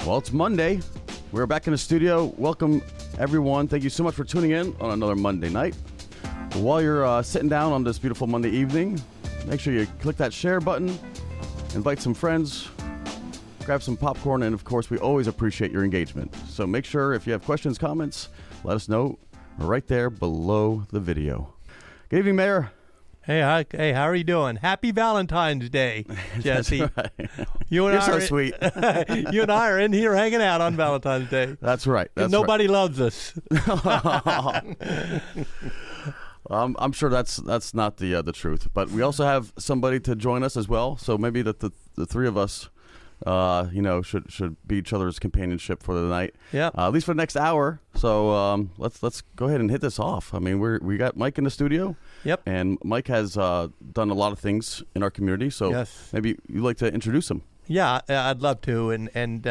Well, it's Monday. We're back in the studio. Welcome, everyone. Thank you so much for tuning in on another Monday night. While you're sitting down on this beautiful Monday evening, make sure you click that share button, invite some friends, grab some popcorn, and of course, we always appreciate your engagement. So make sure if you have questions, comments, let us know right there below the video. Good evening, Mayor. Hey, how are you doing? Happy Valentine's Day, Jesse. That's right. You're so sweet. You and I are in here hanging out on Valentine's Day. That's right. And nobody loves us. I'm sure that's not the truth, but we also have somebody to join us as well. So maybe that the three of us, should be each other's companionship for the night. Yeah. At least for the next hour. So let's go ahead and hit this off. I mean, we got Mike in the studio. Yep. And Mike has done a lot of things in our community. So yes. Maybe you'd like to introduce him. Yeah, I'd love to. And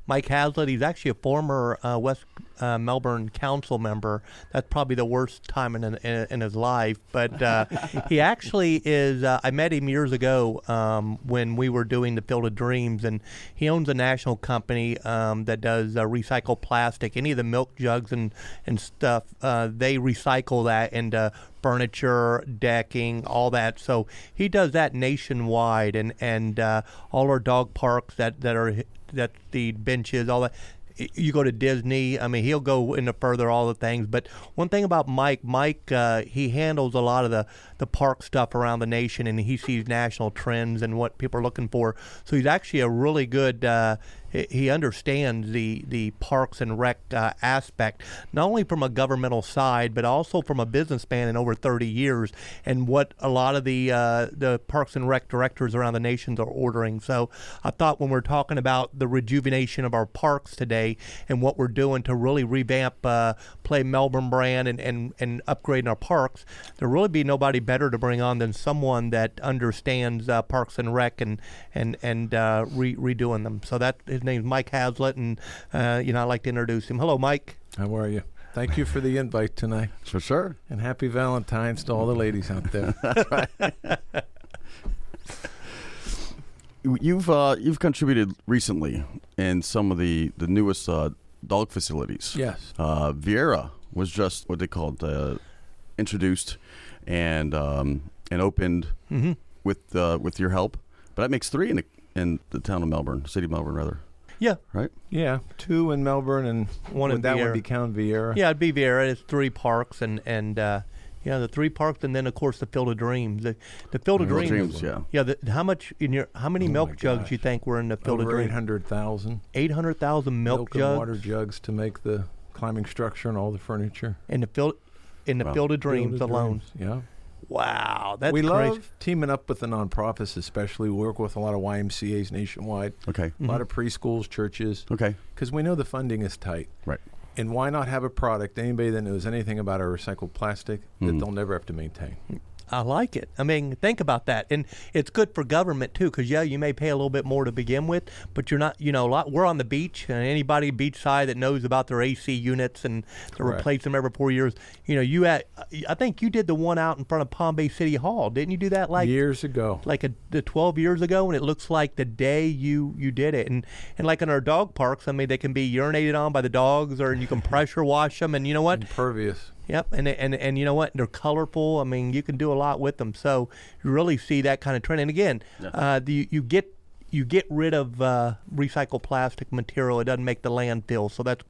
Mike Hazlitt, he's actually a former West Melbourne council member. That's probably the worst time in his life. But he actually is, I met him years ago when we were doing the Field of Dreams. And he owns a national company that does recycled plastic. Any of the milk jugs and stuff, they recycle that into furniture, decking, all that. So he does that nationwide, and all our dog parks that the benches, all that. You go to Disney. I mean, he'll go into further all the things. But one thing about Mike, he handles a lot of the park stuff around the nation, and he sees national trends and what people are looking for. So he's actually a really good. He understands the parks and rec aspect, not only from a governmental side, but also from a businessman in over 30 years, and what a lot of the parks and rec directors around the nation are ordering. So I thought when we're talking about the rejuvenation of our parks today and what we're doing to really revamp, play Melbourne brand and upgrading our parks, there really be nobody better to bring on than someone that understands parks and rec and redoing them. So that his name's Mike Hazlitt, and I'd like to introduce him. Hello, Mike. How are you? Thank you for the invite tonight. For sure. And happy Valentine's to all the ladies out there. That's right. You've contributed recently in some of the newest dog facilities. Yes. Vieira was just what they called introduced and opened with your help, but that makes 3 in the town of Melbourne, city of Melbourne, rather. Yeah. Right? Yeah. 2 in Melbourne and one in that Vieira. Would be count Vieira. Yeah, it'd be Vieira. It's 3 parks and the 3 parks, and then of course the Field of Dreams. The Field of Dreams. Yeah. Yeah. How many milk jugs you think were in the Field of Dreams? 800,000. 800,000 milk jugs. And water jugs to make the climbing structure and all the furniture. In the Field of Dreams alone. Yeah. Wow, that's we crazy. love teaming up with the nonprofits, especially. We work with a lot of YMCAs nationwide. Okay. A lot of preschools, churches. Okay. Because we know the funding is tight. Right. And why not have a product, anybody that knows anything about our recycled plastic, that they'll never have to maintain? I like it. I mean, think about that. And it's good for government, too, because, you may pay a little bit more to begin with, but you're not, we're on the beach, and anybody beachside that knows about their AC units and to replace them every 4 years, I think you did the one out in front of Palm Bay City Hall. Didn't you do that years ago? Like the 12 years ago, and it looks like the day you did it. And like in our dog parks, I mean, they can be urinated on by the dogs, or you can pressure wash them, and you know what? Impervious. Yep, and you know what? They're colorful. I mean, you can do a lot with them. So you really see that kind of trend. And again, you get rid of recycled plastic material. It doesn't make the landfill. So that's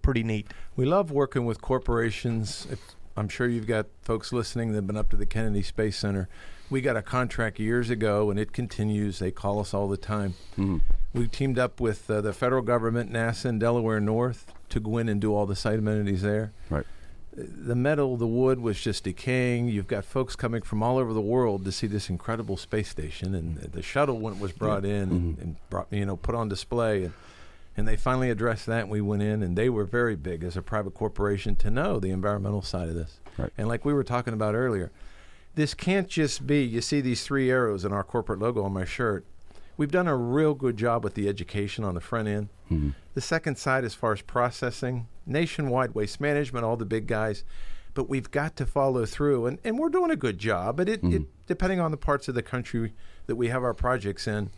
pretty neat. We love working with corporations. I'm sure you've got folks listening that have been up to the Kennedy Space Center. We got a contract years ago, and it continues. They call us all the time. Mm-hmm. We teamed up with the federal government, NASA, and Delaware North to go in and do all the site amenities there. Right. The metal, the wood was just decaying. You've got folks coming from all over the world to see this incredible space station, and the shuttle when it was brought in and brought, put on display, and they finally addressed that. And we went in, and they were very big as a private corporation to know the environmental side of this. Right. And like we were talking about earlier, this can't just be. You see these 3 arrows in our corporate logo on my shirt. We've done a real good job with the education on the front end. Mm-hmm. The second side, as far as processing, nationwide waste management, all the big guys, but we've got to follow through, and we're doing a good job. But it depending on the parts of the country that we have our projects in,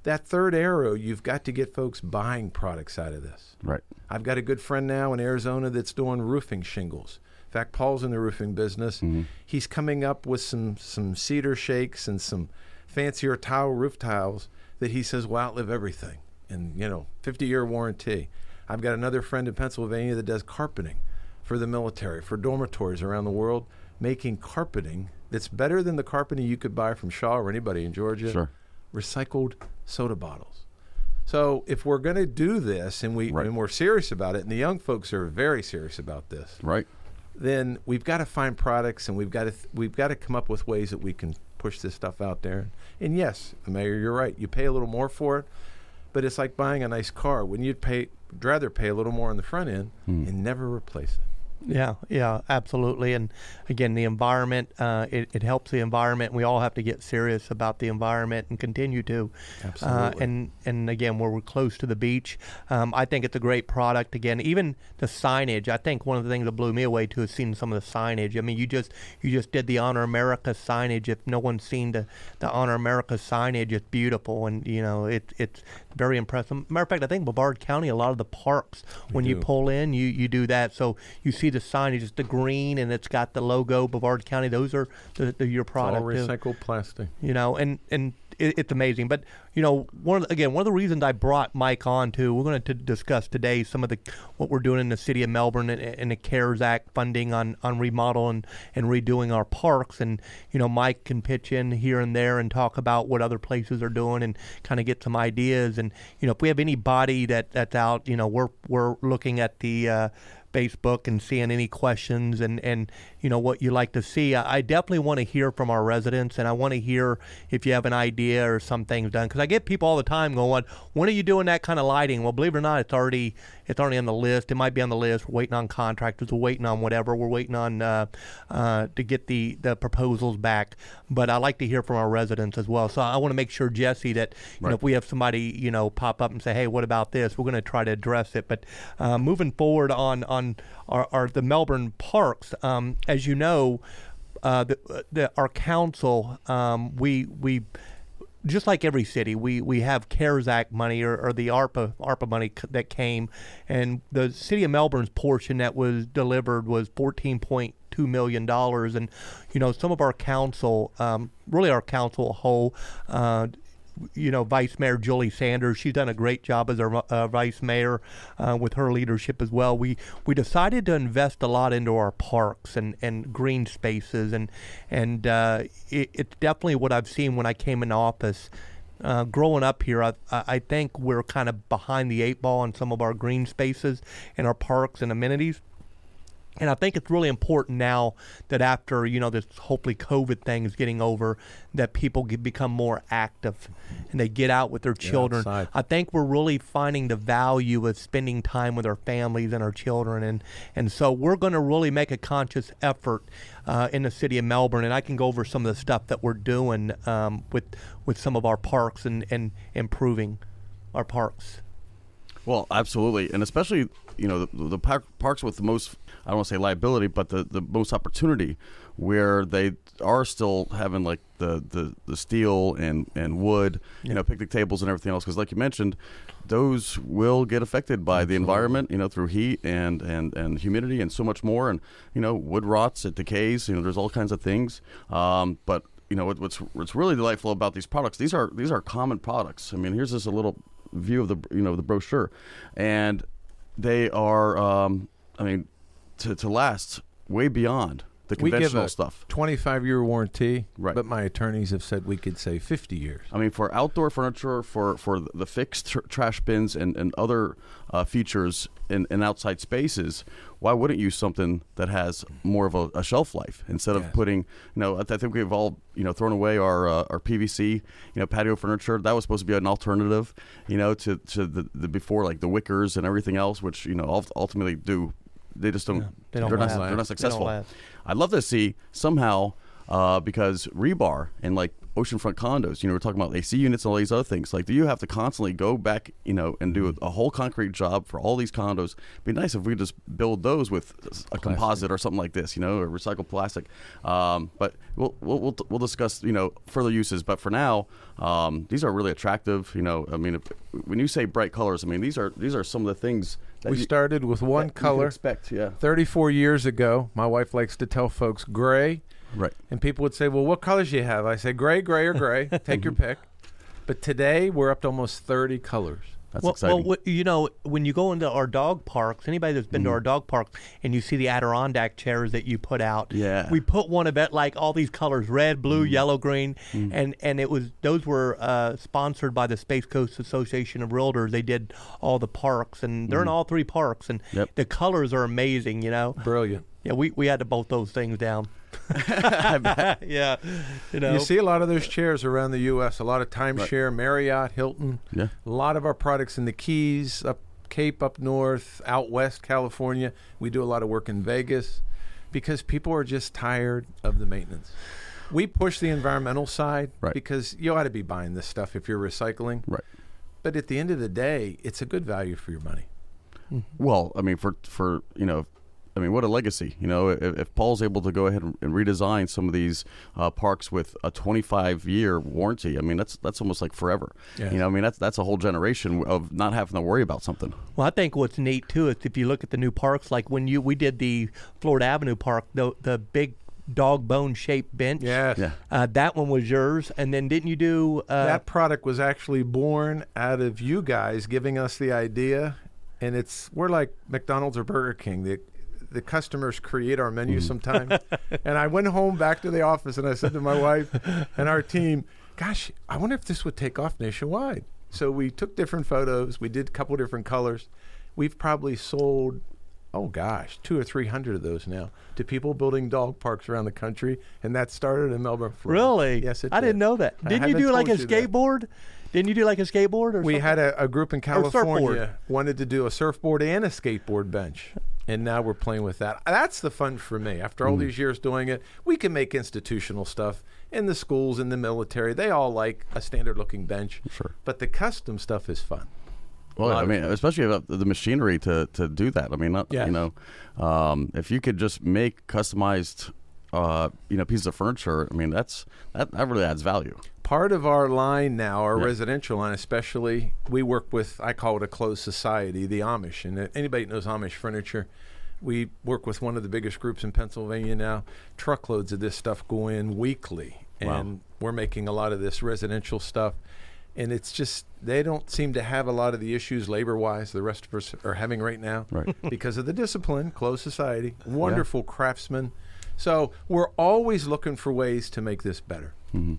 That third arrow, you've got to get folks buying products out of this. Right. I've got a good friend now in Arizona that's doing roofing shingles. In fact, Paul's in the roofing business. Mm-hmm. He's coming up with some cedar shakes and some fancier roof tiles that he says will outlive everything. And, 50-year warranty. I've got another friend in Pennsylvania that does carpeting for the military, for dormitories around the world, making carpeting that's better than the carpeting you could buy from Shaw or anybody in Georgia. Sure. Recycled soda bottles. So if we're going to do this and we're serious about it, and the young folks are very serious about this, Right. then we've got to find products, and we've got to come up with ways that we can push this stuff out there. And yes, Mayor, you're right. You pay a little more for it, but it's like buying a nice car. When you'd rather pay a little more on the front end and never replace it. Yeah, absolutely. And again, the environment, it helps the environment. We all have to get serious about the environment and continue to. Absolutely. And again, where we're close to the beach, I think it's a great product. Again, even the signage, I think one of the things that blew me away too is seeing some of the signage. I mean, you just did the Honor America signage. If no one's seen the Honor America signage, it's beautiful, and it's very impressive. Matter of fact, I think Brevard County, a lot of the parks, when you pull in, you do that. So you see the signage, it's the green, and it's got the logo Brevard County. Those are your product. All recycled plastic. And it's amazing. But one of the reasons I brought Mike on too, we're going to discuss today some of what we're doing in the city of Melbourne and the CARES Act funding on remodel and redoing our parks. And Mike can pitch in here and there and talk about what other places are doing and kind of get some ideas. And if we have anybody that's out, we're looking at the Facebook and seeing any questions and what you like to see. I definitely want to hear from our residents, and I want to hear if you have an idea or some things done, because I get people all the time going, when are you doing that kind of lighting? Well, believe it or not, it's already on the list. It might be on the list. We're waiting on contractors. We're waiting on whatever. We're waiting on to get the proposals back. But I like to hear from our residents as well. So I want to make sure, Jesse, that if we have somebody pop up and say, hey, what about this? We're going to try to address it. But moving forward on the Melbourne parks, as you know, our council, we just like every city, we have CARES Act money or the ARPA money that came, and the city of Melbourne's portion that was delivered was $14.2 million, and some of our council, really our council whole, Vice Mayor Julie Sanders, she's done a great job as our vice mayor with her leadership as well. We decided to invest a lot into our parks and green spaces, and it's definitely what I've seen when I came in office. Growing up here, I think we're kind of behind the eight ball on some of our green spaces and our parks and amenities. And I think it's really important now that after, this hopefully COVID thing is getting over, that people become more active and they get out with their children. Outside. I think we're really finding the value of spending time with our families and our children. And so we're going to really make a conscious effort in the city of Melbourne. And I can go over some of the stuff that we're doing with some of our parks and improving our parks. Well, absolutely. And especially, the parks with the most, I don't want to say liability, but the most opportunity, where they are still having like the steel and wood, picnic tables and everything else. Because like you mentioned, those will get affected by the environment, through heat and humidity and so much more. And, wood rots, it decays, there's all kinds of things. But, what's really delightful about these products, these are common products. I mean, here's just a little view of the brochure, and they are to last way beyond the conventional stuff. 25-year warranty, right? But my attorneys have said we could say 50 years. I mean, for outdoor furniture, for the fixed trash bins and other features in outside spaces, why wouldn't you use something that has more of a shelf life instead of putting, I think we've all, thrown away our PVC, patio furniture. That was supposed to be an alternative, to the before, like the wickers and everything else, which, ultimately they just don't, they're not successful. I'd love to see somehow, because rebar and like oceanfront condos. We're talking about AC units and all these other things. Like, do you have to constantly go back, and do a whole concrete job for all these condos? It'd be nice if we just build those with a composite or something like this, or recycled plastic. But we'll discuss, further uses. But for now, these are really attractive. When you say bright colors, these are some of the things that we started with one color. Expect, 34 years ago, my wife likes to tell folks gray. Right. And people would say, well, what colors do you have? I say gray, gray, or gray. Take your pick. But today, we're up to almost 30 colors. That's exciting. Well, when you go into our dog parks, anybody that's been to our dog parks and you see the Adirondack chairs that you put out, we put one of it like all these colors: red, blue, yellow, green, and those were sponsored by the Space Coast Association of Realtors. They did all the parks, and they're in all 3 parks, and the colors are amazing. Brilliant. Yeah, we had to bolt those things down. Yeah, You see a lot of those chairs around the U.S. A lot of timeshare, Marriott, Hilton. Yeah. A lot of our products in the Keys, up Cape, up north, out west, California. We do a lot of work in Vegas because people are just tired of the maintenance. We push the environmental side because you ought to be buying this stuff if you're recycling. Right. But at the end of the day, it's a good value for your money. Well, for what a legacy. If Paul's able to go ahead and redesign some of these parks with a 25-year warranty, that's almost like forever. Yes. That's a whole generation of not having to worry about something. Well, I think what's neat too is if you look at the new parks, like when we did the Florida Avenue Park, the big dog bone shaped bench. Yes. Yeah. That one was yours, and then didn't you do that product was actually born out of you guys giving us the idea, and we're like McDonald's or Burger King. The customers create our menu sometimes. And I went home back to the office and I said to my wife and our team, gosh, I wonder if this would take off nationwide. So we took different photos. We did a couple different colors. We've probably sold, 200 or 300 of those now to people building dog parks around the country. And that started in Melbourne, Florida. Really? Yes, it I did. didn't know that. Didn't you do like a skateboard? Didn't you do like a skateboard or We something? had a group in California surfboard. wanted to do a surfboard and a skateboard bench. And now we're playing with that. That's the fun for me. After all these years doing it, we can make institutional stuff in the schools, in the military. They all like a standard-looking bench. Sure. But the custom stuff is fun. Well, especially about the machinery to do that. Yes. If you could just make customized, pieces of furniture, that really adds value. Part of our line now, our residential line especially, we work with, I call it a closed society, the Amish. And anybody that knows Amish furniture, we work with one of the biggest groups in Pennsylvania now. Truckloads of this stuff go in weekly. And we're making a lot of this residential stuff. And it's just, they don't seem to have a lot of the issues labor-wise the rest of us are having right now. Right. Because of the discipline, closed society, wonderful craftsmen. So we're always looking for ways to make this better. Mm-hmm.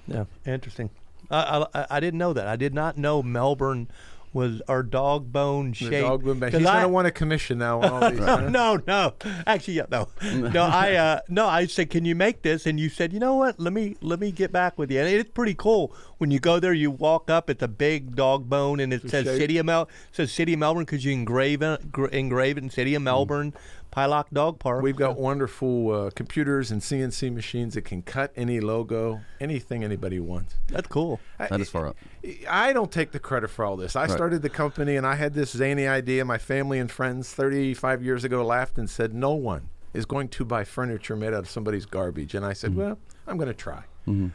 Yeah, interesting. I didn't know that. I did not know Melbourne was our dog bone shape. The dog bone bench. He's going to want a commission now on all these. No. Actually, no. I said, can you make this? And you said, you know what? Let me get back with you. And it's pretty cool. When you go there, you walk up. It's a big dog bone, and it says City of Melbourne because you engrave it in City of Melbourne. Pylock Dog Park. We've got wonderful computers and CNC machines that can cut any logo, anything anybody wants. That's cool. That is far up. I don't take the credit for all this. I started the company, and I had this zany idea. My family and friends 35 years ago laughed and said, no one is going to buy furniture made out of somebody's garbage. And I said, well, I'm going to try. Mm-hmm.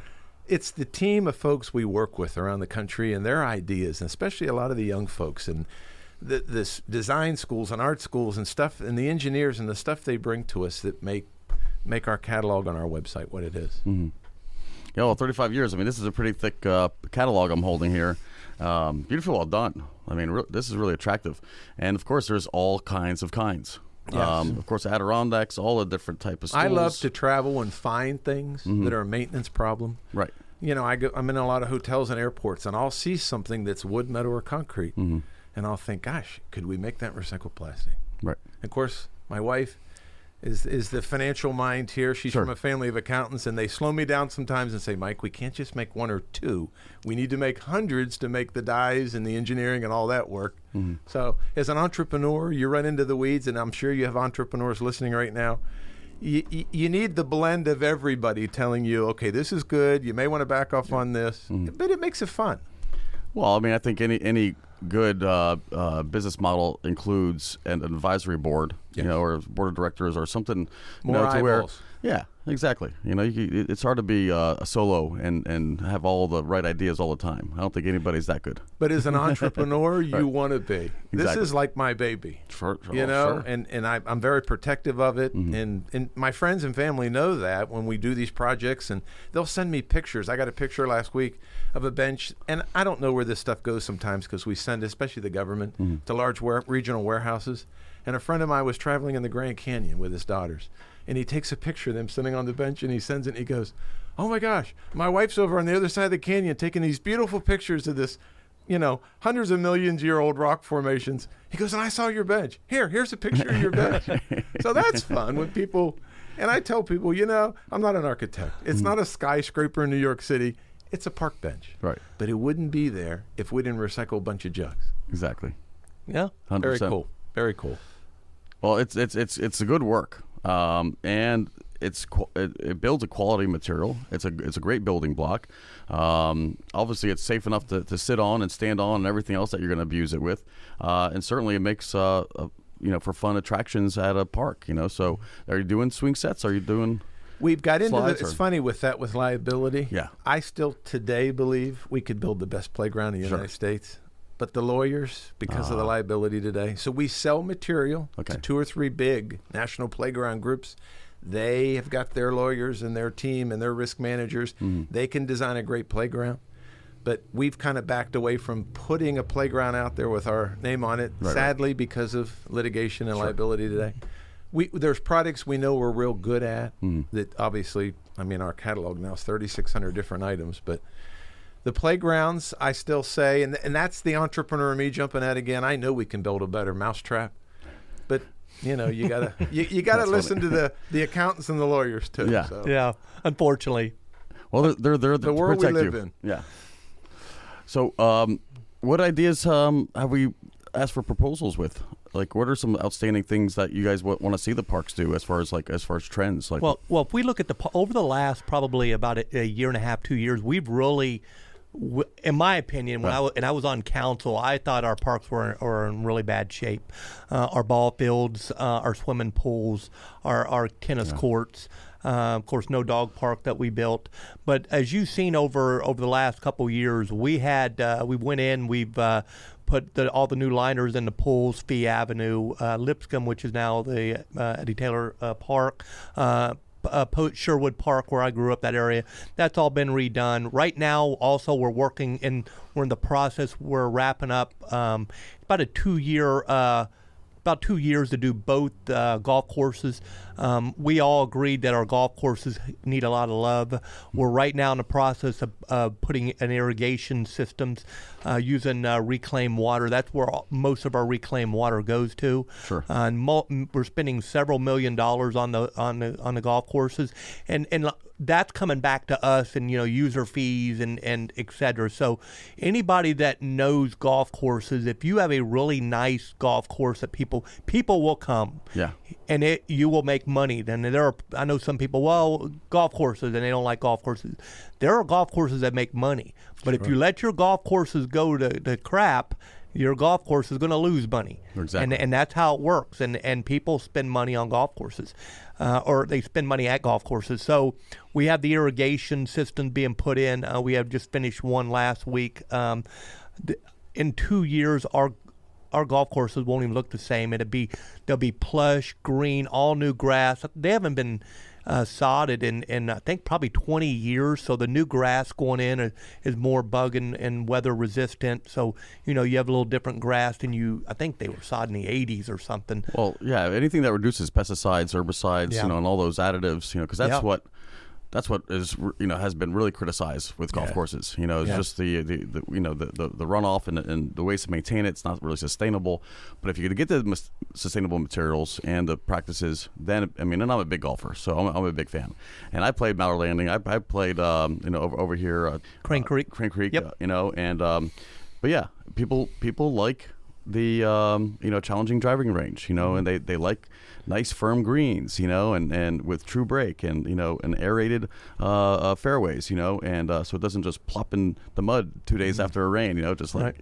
It's the team of folks we work with around the country and their ideas, and especially a lot of the young folks. And this design schools and art schools and stuff, and the engineers and the stuff they bring to us that make our catalog on our website what it is. Mm-hmm. Yeah, well, 35 years. This is a pretty thick catalog I'm holding here. Beautifully well done. This is really attractive. And, of course, there's all kinds of kinds. Yes. Of course, Adirondacks, all the different type of schools. I love to travel and find things that are a maintenance problem. Right. I'm in a lot of hotels and airports, and I'll see something that's wood, metal, or concrete. Mm-hmm. And I'll think, gosh, could we make that recycled plastic? Right. Of course, my wife is the financial mind here. She's from a family of accountants, and they slow me down sometimes and say, Mike, we can't just make one or two. We need to make hundreds to make the dies and the engineering and all that work. Mm-hmm. So as an entrepreneur, you run into the weeds, and I'm sure you have entrepreneurs listening right now. you need the blend of everybody telling you, okay, this is good. You may want to back off on this, but it makes it fun. Well, I mean, I think any good business model includes an advisory board, Yes. or board of directors or something. More to where, eyeballs. yeah, exactly. It's hard to be a solo and have all the right ideas all the time. I don't think anybody's that good. But as an entrepreneur, you want to be. This Exactly. is like my baby. Sure. And I'm very protective of it. And my friends and family know that when we do these projects, and they'll send me pictures. I got a picture last week of a bench, and I don't know where this stuff goes sometimes because we send, especially the government, to large regional warehouses. And a friend of mine was traveling in the Grand Canyon with his daughters, and he takes a picture of them sitting on the bench, and he sends it, and he goes, "Oh my gosh, my wife's over on the other side of the canyon taking these beautiful pictures of this, hundreds of millions year old rock formations." He goes, "And I saw your bench. Here's a picture of your bench." So that's fun when people, and I tell people, I'm not an architect. It's not a skyscraper in New York City. It's a park bench. Right. But it wouldn't be there if we didn't recycle a bunch of jugs. Exactly. Yeah. 100%. Very cool. Very cool. Well, it's a good work, and it builds a quality material. It's a great building block. Obviously, it's safe enough to sit on and stand on and everything else that you're going to abuse it with, and certainly it makes for fun attractions at a park. So are you doing swing sets? Are you doing? We've got into slides, it's funny with liability. Yeah. I still today believe we could build the best playground in the United States. But the lawyers, because of the liability today. So we sell material to 2 or 3 big national playground groups. They have got their lawyers and their team and their risk managers. They can design a great playground. But we've kind of backed away from putting a playground out there with our name on it, sadly, because of litigation and liability today. There's products we know we're real good at that obviously, our catalog now is 3,600 different items, but the playgrounds, I still say, and that's the entrepreneur in me jumping at again. I know we can build a better mousetrap, but you gotta listen to the accountants and the lawyers too. Yeah, so. Yeah. Unfortunately. Well, they're there the to world we protect live you. in. Yeah. So, what ideas have we asked for proposals with? Like, what are some outstanding things that you guys want to see the parks do as far as trends? Like, Well, if we look at over the last probably about a year and a half, 2 years, we've really, in my opinion, when I was on council, I thought our parks were in really bad shape. Our ball fields, our swimming pools, our tennis courts. Of course, no dog park that we built. But as you've seen over the last couple of years, we went in, we've put all the new liners in the pools, Fee Avenue, Lipscomb, which is now the Eddie Taylor Park, Sherwood Park, where I grew up, that area. That's all been redone. Right now, also, we're in the process. We're wrapping up about 2 years to do both golf courses. We all agreed that our golf courses need a lot of love. We're right now in the process of putting in irrigation systems using reclaimed water. That's where most of our reclaimed water goes to. Sure. And we're spending several $1 million on the golf courses, and that's coming back to us, and user fees and et cetera. So anybody that knows golf courses, if you have a really nice golf course that people will come, and you will make money. Then I know some people, golf courses, and they don't like golf courses. There are golf courses that make money, but if you let your golf courses go to crap, your golf course is going to lose money. Exactly. And that's how it works. And people spend money on golf courses, or they spend money at golf courses. So we have the irrigation system being put in. We have just finished one last week. In 2 years, our golf courses won't even look the same. They'll be plush, green, all new grass. They haven't been sodded in I think probably 20 years. So the new grass going in is more bug and weather resistant. So you have a little different grass than I think they were sod in the 80s or something. Well, yeah, anything that reduces pesticides, herbicides, and all those additives, because that's what is has been really criticized with golf courses. It's just the runoff and the ways to maintain it. It's not really sustainable. But if you get the sustainable materials and the practices, then and I'm a big golfer, so I'm a big fan. And I played Mallard Landing. I played over here Crane Creek. Yep. But yeah, people like the challenging driving range, and they like nice firm greens, and with true break and and aerated fairways, and so it doesn't just plop in the mud 2 days after a rain, just like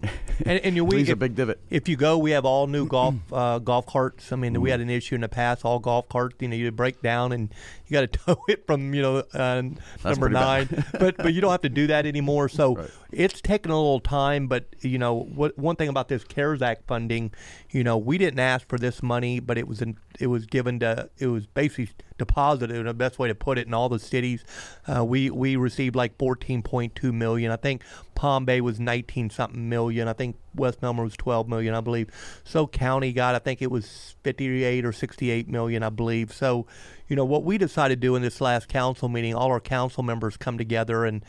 and leaves a big divot. If you go, we have all new golf carts. I mean, we had an issue in the past. All golf carts, you break down and you got to tow it from number 9, but you don't have to do that anymore. So it's taken a little time. But one thing about this CARES Act funding, we didn't ask for this money, but it was basically deposited, the best way to put it, in all the cities. We received like $14.2 million. I think Palm Bay was 19 something million. I think West Melbourne was 12 million, I believe. So County got, I think it was 58 or 68 million, I believe. So, what we decided to do in this last council meeting, all our council members come together, and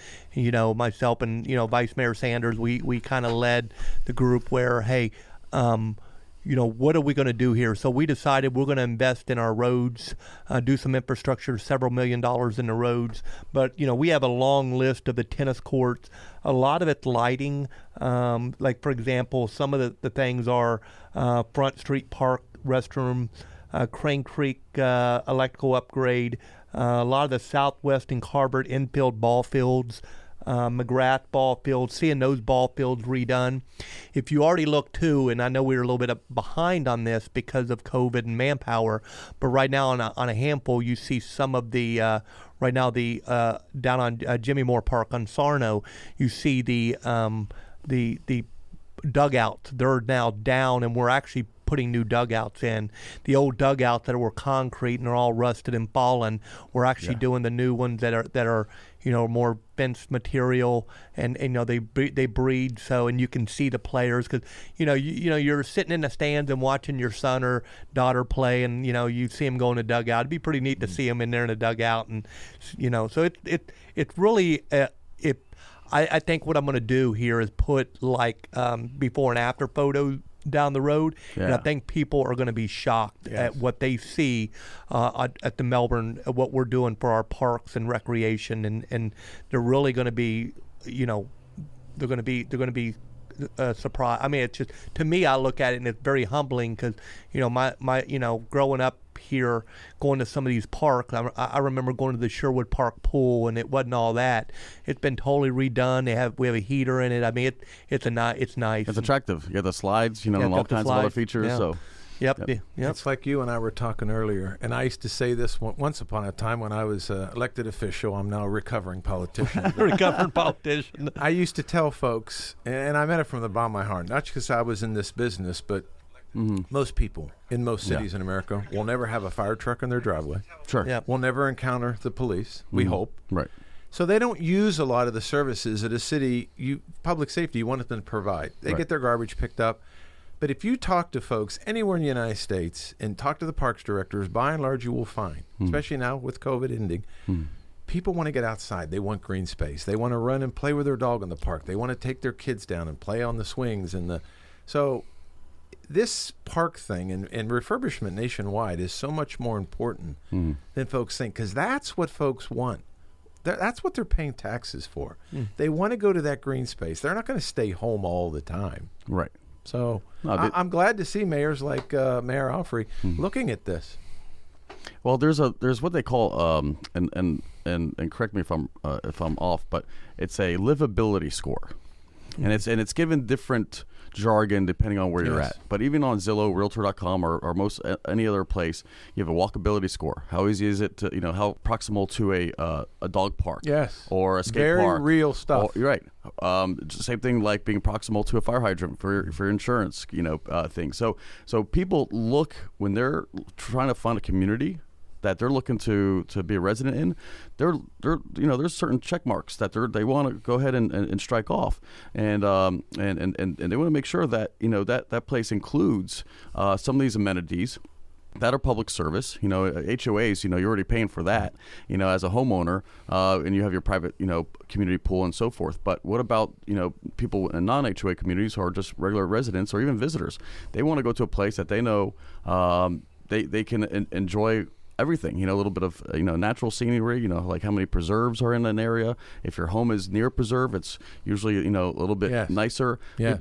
myself and Vice Mayor Sanders, we kind of led the group where, hey, what are we going to do here? So we decided we're going to invest in our roads, do some infrastructure, several $1 million in the roads. But, we have a long list of the tennis courts. A lot of it's lighting. Like, for example, some of the things are Front Street Park restroom, Crane Creek electrical upgrade, a lot of the Southwest and Carbert infield ball fields, McGrath ball fields, seeing those ball fields redone. If you already look too, and I know we're a little bit behind on this because of COVID and manpower, but right now on a handful, you see some of the right now down on Jimmy Moore Park on Sarno, you see the dugouts. They're now down, and we're actually putting new dugouts in. The old dugouts that were concrete and are all rusted and fallen, we're actually doing the new ones that are more fenced material, and they breed, so, and you can see the players, because you're sitting in the stands and watching your son or daughter play, and you see them go in the dugout. It'd be pretty neat to see them in there in the dugout, and so it's really I think what I'm going to do here is put like before and after photos down the road, and I think people are going to be shocked at what they see at the Melbourne, what we're doing for our parks and recreation, and they're really going to be, they're going to be surprised. I mean, it's just, to me, I look at it and it's very humbling, because my growing up here, going to some of these parks, I remember going to the Sherwood Park pool, and it wasn't all that. It's been totally redone. We have a heater in it. I mean, it's nice. It's attractive. You got the slides, and all kinds of other features. Yeah. So. Yep. It's like you and I were talking earlier, and I used to say this once upon a time when I was elected official. I'm now a recovering politician. Recovering politician. I used to tell folks, and I meant it from the bottom of my heart, not because I was in this business, but most people in most cities in America will never have a fire truck in their driveway. Sure. Yep. Will never encounter the police, we hope. Right. So they don't use a lot of the services that a city, public safety, you want them to provide. They get their garbage picked up. But if you talk to folks anywhere in the United States and talk to the parks directors, by and large you will find, especially now with COVID ending, people want to get outside. They want green space. They want to run and play with their dog in the park. They want to take their kids down and play on the swings. So this park thing and refurbishment nationwide is so much more important than folks think, because that's what folks want. That's what they're paying taxes for. They want to go to that green space. They're not going to stay home all the time. Right. So I'm glad to see mayors like Mayor Alfrey looking at this. Well, there's what they call and correct me if I'm off, but it's a livability score, and it's given different jargon depending on where you're at. But even on Zillow, Realtor.com, or most any other place, you have a walkability score. How easy is it to how proximal to a dog park? Yes. Or a skate Very park? Very real stuff. You're right. Same thing like being proximal to a fire hydrant for insurance, thing. So people look when they're trying to find a community that they're looking to be a resident in. There's certain check marks that they want to go ahead and strike off, and they want to make sure that that place includes some of these amenities that are public service. HOAs, you're already paying for that, as a homeowner, and you have your private, community pool and so forth. But what about, people in non-HOA communities who are just regular residents or even visitors? They want to go to a place that they know they can enjoy everything, a little bit of, natural scenery, like how many preserves are in an area. If your home is near a preserve, it's usually, a little bit nicer. Yeah.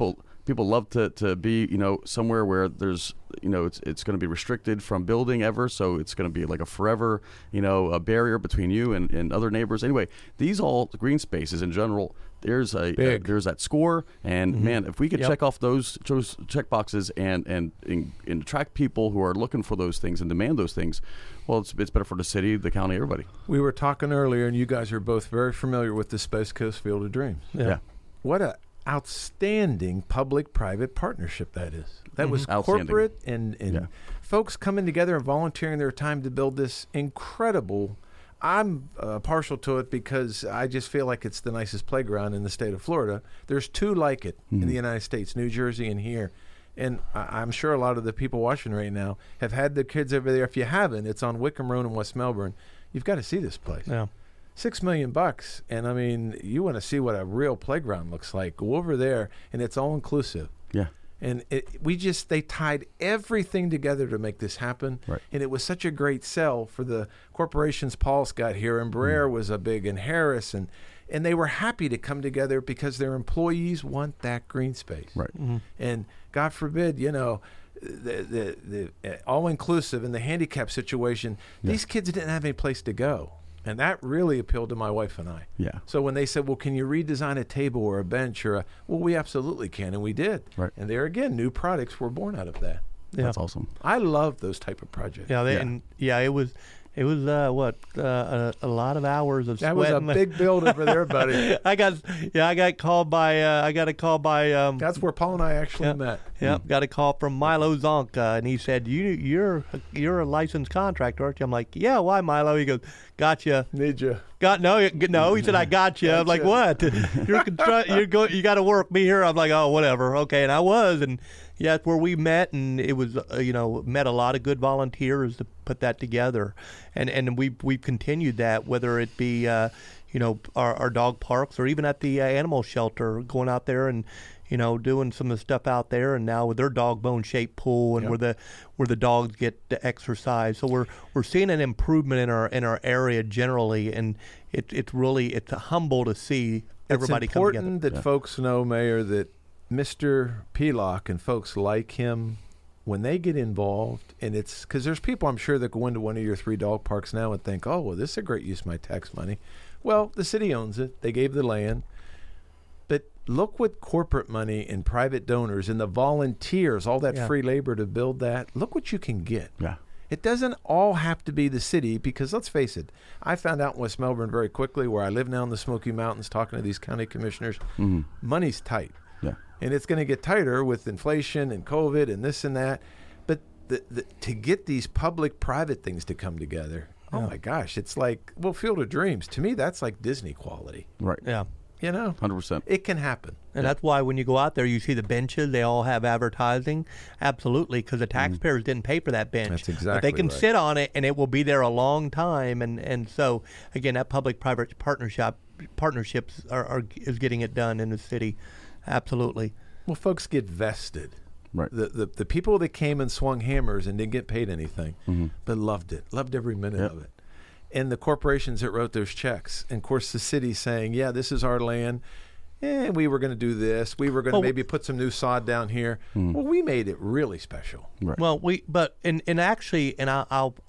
people love to be, somewhere where there's, it's going to be restricted from building ever. So it's going to be like a forever, a barrier between you and other neighbors. Anyway, these all green spaces in general, there's there's that score. And man, if we could check off those check boxes and attract people who are looking for those things and demand those things, well, it's better for the city, the county, everybody. We were talking earlier, and you guys are both very familiar with the Space Coast Field of Dreams. Yeah. What a outstanding public-private partnership that is. That was corporate and folks coming together and volunteering their time to build this incredible. I'm partial to it because I just feel like it's the nicest playground in the state of Florida. There's two like it in the United States, New Jersey and here. And I'm sure a lot of the people watching right now have had their kids over there. If you haven't, it's on Wickham Road in West Melbourne. You've got to see this place. Yeah. $6 million, and I mean, you want to see what a real playground looks like. Go over there, and it's all inclusive. Yeah. And they tied everything together to make this happen. Right. And it was such a great sell for the corporations. Paul's got here, and Brer was a big, and Harris, and they were happy to come together because their employees want that green space. Right. And God forbid, the all-inclusive in the handicap situation, these kids didn't have any place to go. And that really appealed to my wife and I. Yeah. So when they said, well, can you redesign a table or a bench well, we absolutely can. And we did. Right. And there again, new products were born out of that. Yeah. That's awesome. I love those type of projects. Yeah. It was a lot of hours of that sweating. was a big build over there, buddy. I got a call by That's where Paul and I actually met. Yeah, got a call from Milo Zonka, and he said, "You're a licensed contractor, aren't you?" I'm like, "Yeah, why, Milo?" He goes, "Gotcha." Need you. No. He said, "I got you." I'm like, "What? You got to work me here." I'm like, "Oh, whatever, okay." And I was, and yeah, that's where we met, and it was met a lot of good volunteers to put that together, and we've continued that, whether it be our dog parks or even at the animal shelter, going out there and doing some of the stuff out there, and now with their dog bone shaped pool and where the dogs get to exercise. So we're seeing an improvement in our area generally, and it's humble to see everybody come together. It's important that folks know, Mayor, that Mr. Pelock and folks like him, when they get involved, and it's because there's people I'm sure that go into one of your 3 dog parks now and think, oh, well, this is a great use of my tax money. Well, the city owns it. They gave the land. But look what corporate money and private donors and the volunteers, all that free labor to build that, look what you can get. Yeah. It doesn't all have to be the city because, let's face it, I found out in West Melbourne very quickly, where I live now in the Smoky Mountains talking to these county commissioners, money's tight. Yeah. And it's going to get tighter with inflation and COVID and this and that. But to get these public-private things to come together, oh my gosh, it's like, well, Field of Dreams. To me, that's like Disney quality. Right. Yeah. 100%. It can happen. And that's why when you go out there, you see the benches, they all have advertising. Absolutely, because the taxpayers didn't pay for that bench. That's exactly But they can right. sit on it, and it will be there a long time. And so, again, that public-private partnerships is getting it done in the city. Absolutely. Well, folks get vested. Right. The people that came and swung hammers and didn't get paid anything, but loved it, loved every minute of it. And the corporations that wrote those checks, and of course the city saying, yeah, this is our land, and we were going to do this. We were going to maybe put some new sod down here. Well, we made it really special. Right. Well,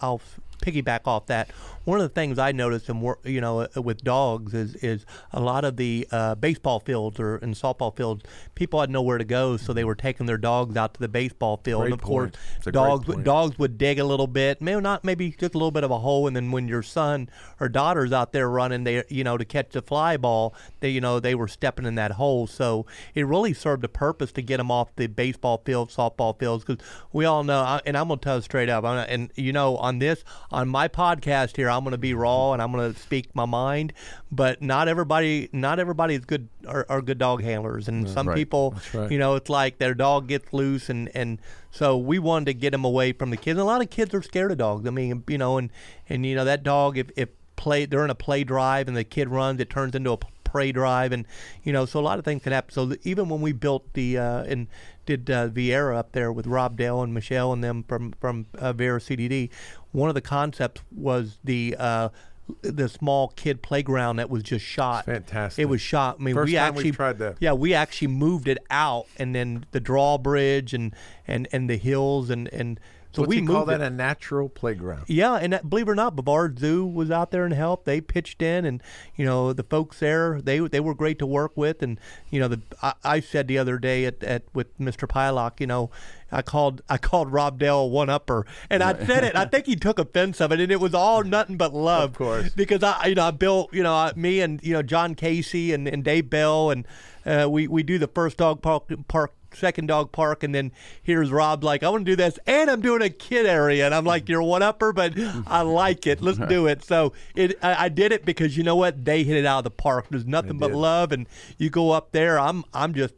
I'll piggyback off that. One of the things I noticed with dogs is a lot of the baseball fields and softball fields, people had nowhere to go, so they were taking their dogs out to the basable field. Great And of course, point. dogs would dig a little bit, maybe just a little bit of a hole, and then when your son or daughter's out there running, to catch the fly ball, they were stepping in that hole. So it really served a purpose to get them off the baseball field, softball fields, because we all know, and I'm going to tell you straight up, on my podcast here, I'm going to be raw and I'm going to speak my mind, but not everybody is good are good dog handlers, and some people, it's like their dog gets loose, and so we wanted to get them away from the kids. And a lot of kids are scared of dogs. I mean, and that dog, if they're in a play drive and the kid runs, it turns into a prey drive, and so a lot of things can happen. So even when we built and did Viera up there with Rob Dale and Michelle and them from Viera CDD, one of the concepts was the the small kid playground that was just shot. It's fantastic. It was shot. I mean, First we time actually we've tried that. Yeah, we actually moved it out, and then the drawbridge and the hills and so What's we he moved call that? it. A natural playground. Yeah, and believe it or not, Bavard Zoo was out there and helped. They pitched in, and the folks there, they were great to work with. And I said the other day at with Mr. Pylock, I called Rob Dale a one-upper, and I said it. I think he took offense of it, and it was all nothing but love. Of course, because I built me and John Casey and Dave Bell, and we do the first dog park. Second dog park, and then here's Rob like, I want to do this, and I'm doing a kid area, and I'm like, you're one upper, but I like it. Let's do it. So I did it because you know what? They hit it out of the park. There's nothing but love, and you go up there. I'm just,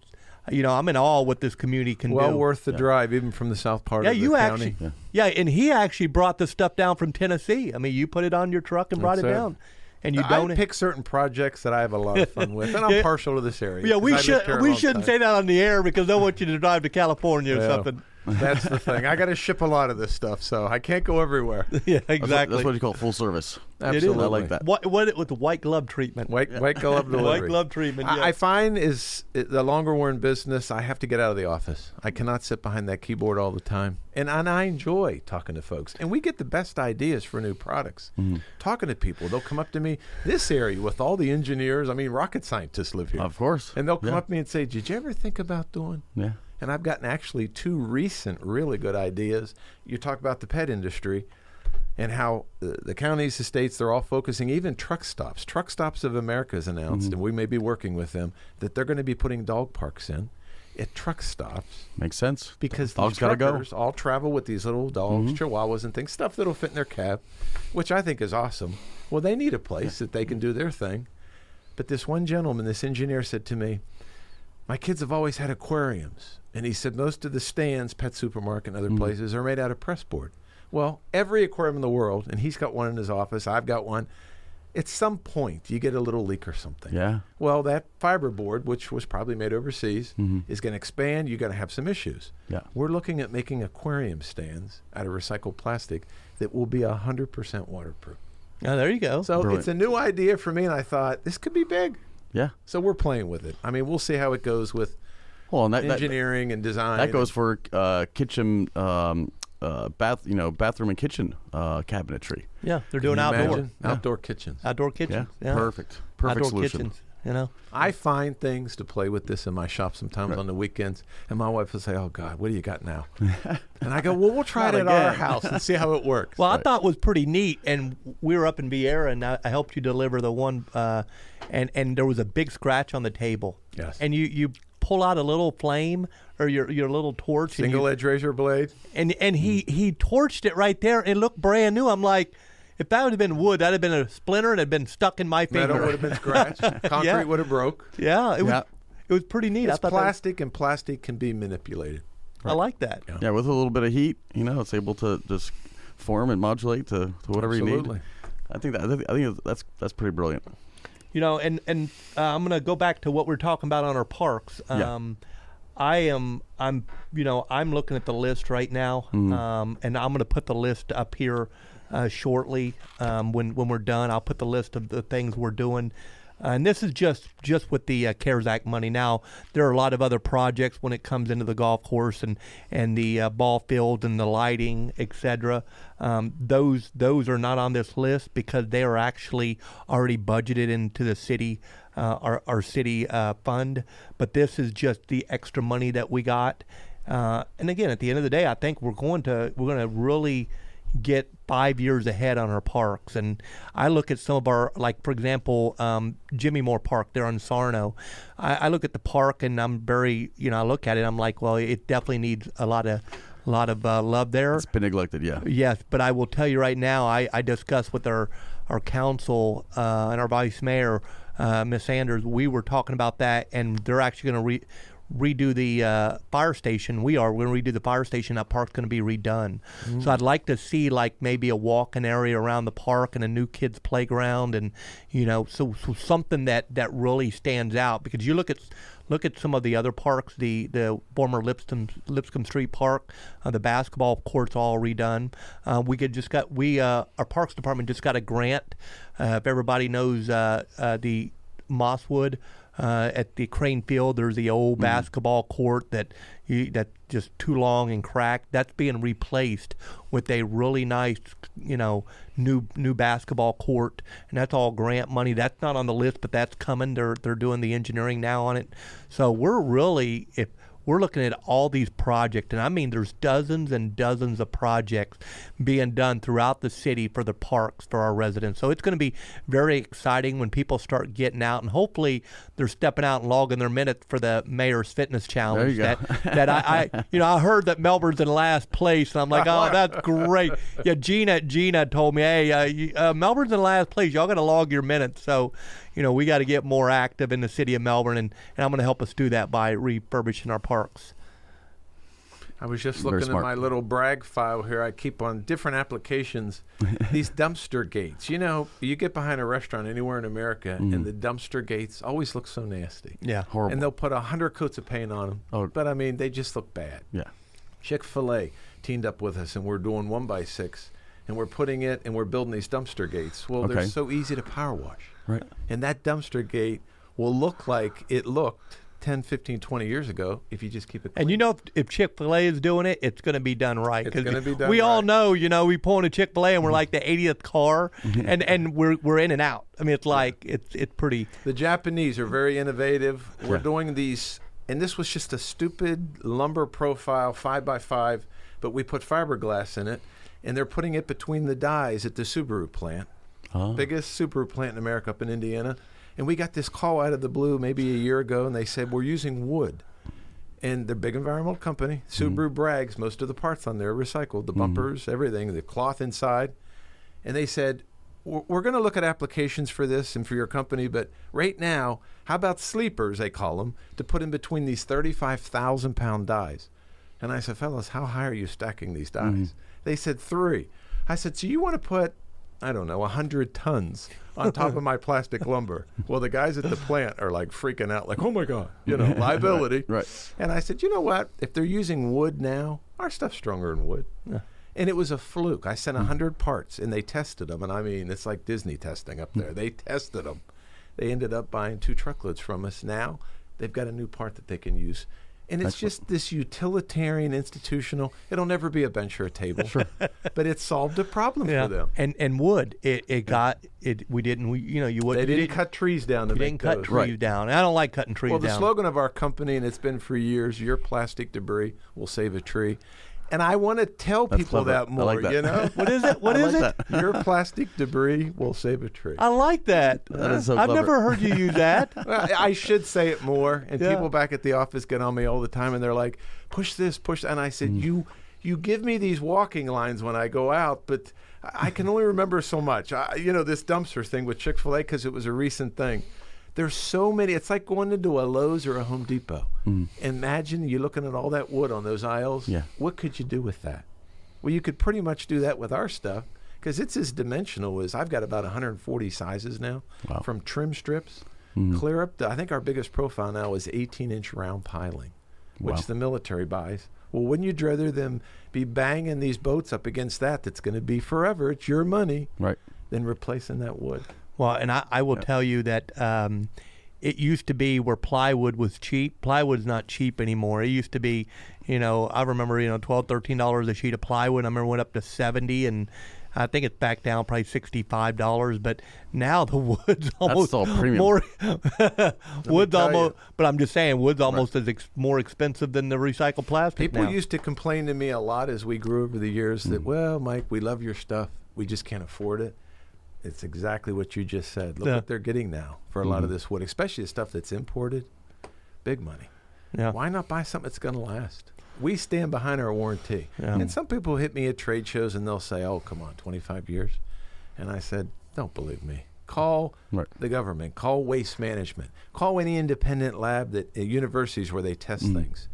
I'm in awe what this community can do. Well worth the drive, even from the south part of the county. Actually, and he actually brought the stuff down from Tennessee. I mean, you put it on your truck and brought it down. And you don't pick certain projects that I have a lot of fun with, and I'm partial to this area. Yeah, we shouldn't say that on the air because they want you to drive to California or something. That's the thing. I got to ship a lot of this stuff, so I can't go everywhere. Yeah, exactly. That's what you call full service. Absolutely, I like that. What with the white glove treatment? White glove delivery. White glove treatment. Yes. I find the longer we're in business, I have to get out of the office. I cannot sit behind that keyboard all the time, and I enjoy talking to folks. And we get the best ideas for new products. Talking to people, they'll come up to me. This area with all the engineers, I mean, rocket scientists live here, of course, and they'll come up to me and say, "Did you ever think about doing?" Yeah. And I've gotten actually 2 recent really good ideas. You talk about the pet industry and how the counties, the states, they're all focusing, even truck stops. Truck Stops of America has announced, and we may be working with them, that they're going to be putting dog parks in at truck stops. Makes sense. Because dogs these gotta go. truckers all travel with these little dogs, chihuahuas and things, stuff that'll fit in their cab, which I think is awesome. Well, they need a place that they can do their thing. But this one gentleman, this engineer, said to me, my kids have always had aquariums. And he said most of the stands, Pet Supermarket and other places, are made out of press board. Well, every aquarium in the world, and he's got one in his office, I've got one, at some point you get a little leak or something. Yeah. Well, that fiberboard, which was probably made overseas, is going to expand. You're going to have some issues. Yeah. We're looking at making aquarium stands out of recycled plastic that will be 100% waterproof. Oh, there you go. So Brilliant. It's a new idea for me, and I thought, this could be big. Yeah. So we're playing with it. I mean, we'll see how it goes with and engineering and design. That goes for kitchen, bathroom and kitchen cabinetry. Yeah, they're doing Can you outdoor. imagine? Outdoor kitchens. Outdoor kitchens. Yeah. Perfect Outdoor solution. kitchens. I find things to play with this in my shop sometimes on the weekends, and my wife will say, "Oh God, what do you got now?" And I go, "Well, we'll try it at our house and see how it works." Well, I thought it was pretty neat, and we were up in Vieira, and I helped you deliver the one, and there was a big scratch on the table. Yes. And you pull out a little flame or your little torch, Single edge razor blade. and he torched it right there, and it looked brand new. I'm like, if that would have been wood, that'd have been a splinter and had been stuck in my finger. Metal would have been scratched. Concrete would have broke. Yeah, it was pretty neat. It's I thought plastic, and plastic can be manipulated. I like that. Yeah, with a little bit of heat, it's able to just form and modulate to whatever Absolutely. you need. I think that's pretty brilliant. And I'm going to go back to what we're talking about on our parks. I'm looking at the list right now, and I'm going to put the list up here shortly. When we're done, I'll put the list of the things we're doing. And this is just with the CARES Act money. Now, there are a lot of other projects when it comes into the golf course and the ball fields and the lighting, etc. Those are not on this list because they are actually already budgeted into the city, our city fund. But this is just the extra money that we got. And again, at the end of the day, I think we're going to really get 5 years ahead on our parks. And I look at some of our, like, for example, Jimmy Moore Park there on Sarno. I look at the park and I'm very, I look at it, I'm like, well, it definitely needs a lot of love there. It's been neglected, yeah. Yes, but I will tell you right now, I discussed with our council and our vice mayor, Miss Sanders, we were talking about that, and they're actually going to redo the fire station. We're going to redo the fire station. That park's going to be redone. So I'd like to see like maybe a walking area around the park and a new kids playground, and so something that really stands out, because you look at some of the other parks, the former Lipscomb Street Park, the basketball court's all redone. Our Parks Department just got a grant. If everybody knows the Mosswood at the Crane Field, there's the old basketball court that's just too long and cracked. That's being replaced with a really nice, new basketball court, and that's all grant money. That's not on the list, but that's coming. They're doing the engineering now on it. So we're looking at all these projects, and I mean there's dozens and dozens of projects being done throughout the city for the parks for our residents. So it's going to be very exciting when people start getting out, and hopefully they're stepping out and logging their minutes for the Mayor's Fitness Challenge. There you go. That I heard that Melbourne's in last place, and I'm like, oh, that's great. Yeah, Gina told me, hey, Melbourne's in last place. Y'all got to log your minutes. So, we got to get more active in the city of Melbourne, and I'm going to help us do that by refurbishing our parks. I was just Very looking at smart. my little brag file here. I keep on different applications. These dumpster gates. You get behind a restaurant anywhere in America, and the dumpster gates always look so nasty. Yeah. Horrible. And they'll put 100 coats of paint on them. Oh. But, I mean, they just look bad. Yeah. Chick-fil-A teamed up with us, and we're doing 1x6, and we're building these dumpster gates. Well, Okay. they're so easy to power wash. Right. And that dumpster gate will look like it looked 10, 15, 20 years ago if you just keep it clean. And if Chick-fil-A is doing it, it's going to be done right. It's gonna be done we all right. know, we pull into Chick-fil-A and we're like the 80th car, and we're in and out. I mean, it's like it's pretty. The Japanese are very innovative. We're Yeah. doing these, and this was just a stupid lumber profile 5x5, but we put fiberglass in it, and they're putting it between the dies at the Subaru plant. Oh. Biggest Subaru plant in America up in Indiana. And we got this call out of the blue maybe a year ago, and they said, we're using wood. And they're a big environmental company. Subaru brags most of the parts on there are recycled, the bumpers, everything, the cloth inside. And they said, we're going to look at applications for this and for your company, but right now, how about sleepers, they call them, to put in between these 35,000-pound dies? And I said, fellas, how high are you stacking these dies? They said 3. I said, so you want to put, 100 tons on top of my plastic lumber? Well, the guys at the plant are like freaking out, like, oh my God, liability. Right. And I said, you know what? If they're using wood now, our stuff's stronger than wood. Yeah. And it was a fluke. I sent 100 parts, and they tested them. And I mean, it's like Disney testing up there. They tested them. They ended up buying 2 truckloads from us. Now they've got a new part that they can use. And it's just this utilitarian, institutional. It'll never be a bench or a table, but it solved a problem for them. And wood, you wouldn't. They didn't cut trees down to You make didn't cut those. trees down. I don't like cutting trees Well, down. the slogan of our company, and it's been for years, your plastic debris will save a tree. And I want to tell people clever. that more, I like that. What is it? What I is like it? Your plastic debris will save a tree. I like that. That is so I've clever. never heard you use that. Well, I should say it more. And Yeah. people back at the office get on me all the time, and they're like, push this, push that. And I said, you give me these walking lines when I go out, but I can only remember so much. This dumpster thing with Chick-fil-A, because it was a recent thing. There's so many. It's like going into a Lowe's or a Home Depot. Imagine you looking at all that wood on those aisles. Yeah. What could you do with that? Well, you could pretty much do that with our stuff, because it's as dimensional as I've got about 140 sizes now. Wow. From trim strips clear up to, I think our biggest profile now is 18-inch round piling, which Wow. the military buys. Well, wouldn't you rather them be banging these boats up against that's going to be forever, it's your money, Right. than replacing that wood? Well, and I will tell you that it used to be where plywood was cheap. Plywood's not cheap anymore. It used to be, I remember, $12, $13 a sheet of plywood. I remember it went up to $70, and I think it's back down probably $65. But now the wood's almost all premium. more. Wood's tell almost, you. but I'm just saying, wood's almost as more expensive than the recycled plastic People now. used to complain to me a lot as we grew over the years that, well, Mike, we love your stuff. We just can't afford it. It's exactly what you just said. Look Yeah. what they're getting now for a lot of this wood, especially the stuff that's imported. Big money. Yeah. Why not buy something that's going to last? We stand behind our warranty. Yeah. And some people hit me at trade shows and they'll say, oh, come on, 25 years. And I said, don't believe me. Call Right. the government. Call waste management. Call any independent lab at universities where they test things.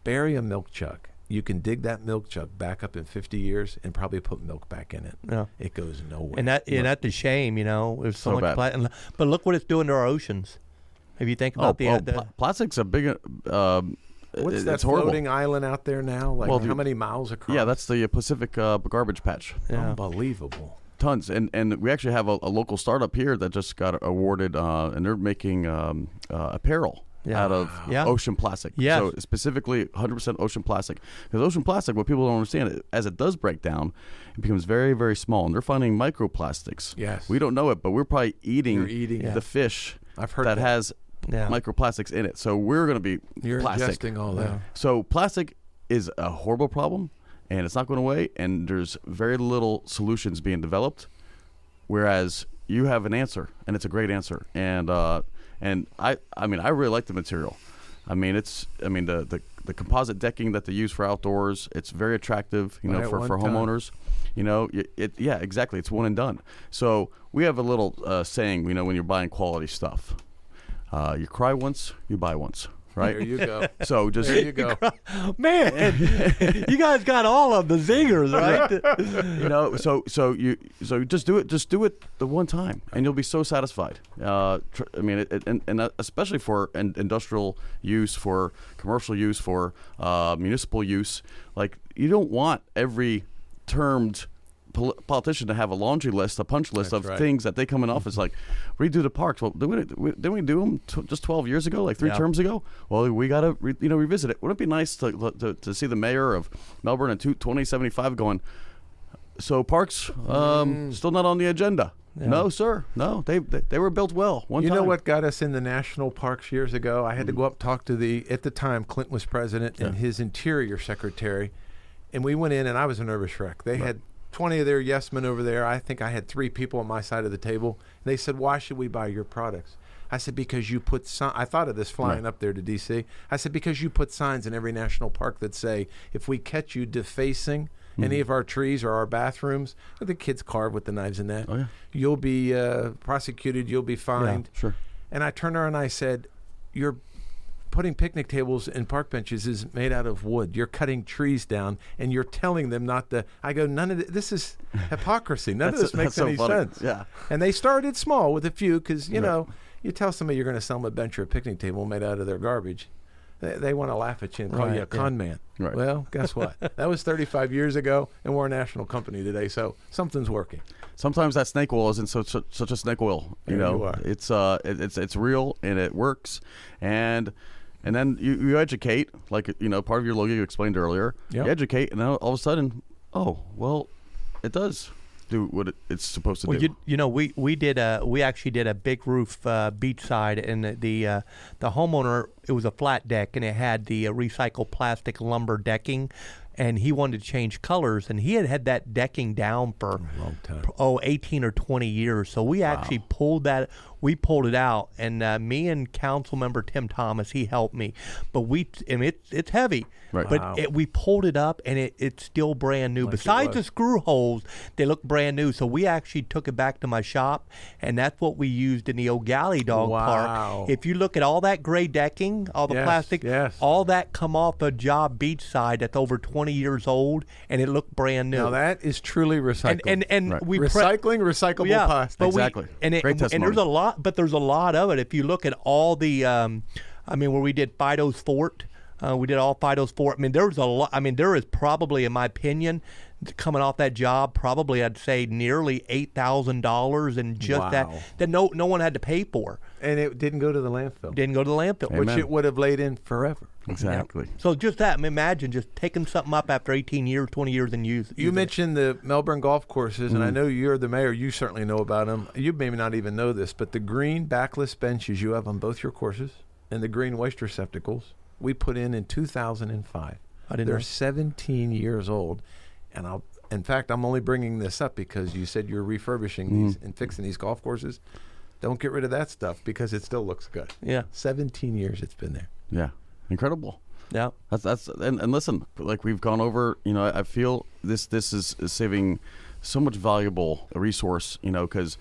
Bury a milk jug. You can dig that milk jug back up in 50 years and probably put milk back in it. Yeah. It goes nowhere. And that's a shame, There's so So much bad. but look what it's doing to our oceans. If you think about plastic's a big. What's that it's horrible. floating island out there now? Like Well, how many miles across? Yeah, that's the Pacific garbage patch. Yeah. Unbelievable. Tons, and we actually have a local startup here that just got awarded, and they're making apparel out of ocean plastic. Yes. So specifically 100% ocean plastic. Because ocean plastic, what people don't understand, as it does break down, it becomes very, very small. And they're finding microplastics. Yes. We don't know it, but we're probably eating, You're eating the fish I've heard that that. has microplastics in it. So we're going to be You're plastic. ingesting all that. So plastic is a horrible problem, and it's not going away, and there's very little solutions being developed, whereas you have an answer, and it's a great answer. And I really like the material. The composite decking that they use for outdoors, it's very attractive, Buy it for one time. homeowners. Exactly. It's one and done. So we have a little saying, when you're buying quality stuff, you cry once, you buy once. Right? There you go. So just There you go. Man, you guys got all of the zingers, right? So you just do it. Just do it the one time, and you'll be so satisfied. And especially for industrial use, for commercial use, for municipal use. Like, you don't want every termed politician to have a laundry list, a punch list of things that they come in office like, redo the parks. Well, didn't we do them just 12 years ago, like 3 terms ago? Well, we got to revisit it. Wouldn't it be nice to see the mayor of Melbourne in 2075 going, so parks still not on the agenda? Yeah. No, sir. No, they were built well one time. You know what got us in the national parks years ago? I had to go up and talk to at the time, Clinton was president and his interior secretary, and we went in, and I was a nervous wreck. They had 20 of their yes men over there. I think I had 3 people on my side of the table. They said, why should we buy your products? I said, because you put I thought of this flying up there to D.C. I said, because you put signs in every national park that say, if we catch you defacing any of our trees or our bathrooms, the kids carve with the knives in that, you'll be prosecuted, you'll be fined. Yeah, sure. And I turned around and I said, you're putting picnic tables and park benches is made out of wood. You're cutting trees down, and you're telling them not to. I go, none of this is hypocrisy. None of this makes any sense. Yeah. And they started small with a few because, you tell somebody you're going to sell them a bench or a picnic table made out of their garbage. They want to laugh at you and call you a con man. Right. Well, guess what? That was 35 years ago, and we're a national company today, so something's working. Sometimes that snake oil isn't such a snake oil. You are. It's real, and it works. And then you educate, like, part of your logo you explained earlier. Yep. You educate, and then all of a sudden, it does do what it's supposed to do. We actually did a big roof beachside, and the homeowner, it was a flat deck, and it had the recycled plastic lumber decking. And he wanted to change colors, and he had that decking down for a long time. 18 or 20 years. So we actually pulled it out, and me and council member Tim Thomas, he helped me. But it's heavy, right. But we pulled it up, and it's still brand new. Besides the screw holes, they look brand new. So we actually took it back to my shop, and that's what we used in the O'Galley Dog Park. If you look at all that gray decking, all the plastic, all that come off a job beachside that's over 20 years old, and it looked brand new. Now that is truly recycling. And we recyclable plastic. Exactly. Great testimony. And there's a lot of it. If you look at all the, where we did Fido's Fort, we did all Fido's Fort. I mean, there was a lot. I mean, there is probably, in my opinion, coming off that job, probably I'd say nearly $8,000 in just that no one had to pay for. And it didn't go to the landfill. Amen. Which it would have laid in forever. Exactly. Yeah. So just that, imagine just taking something up after 18 years, 20 years and use You mentioned the Melbourne golf courses, and I know you're the mayor. You certainly know about them. You may not even know this, but the green backless benches you have on both your courses and the green waste receptacles, we put in 2005. They're 17 years old. And in fact, I'm only bringing this up because you said you're refurbishing these and fixing these golf courses. Don't get rid of that stuff because it still looks good. Yeah. 17 years it's been there. Yeah. Incredible. Yeah. That's and listen, like we've gone over, I feel this is saving so much valuable resource, because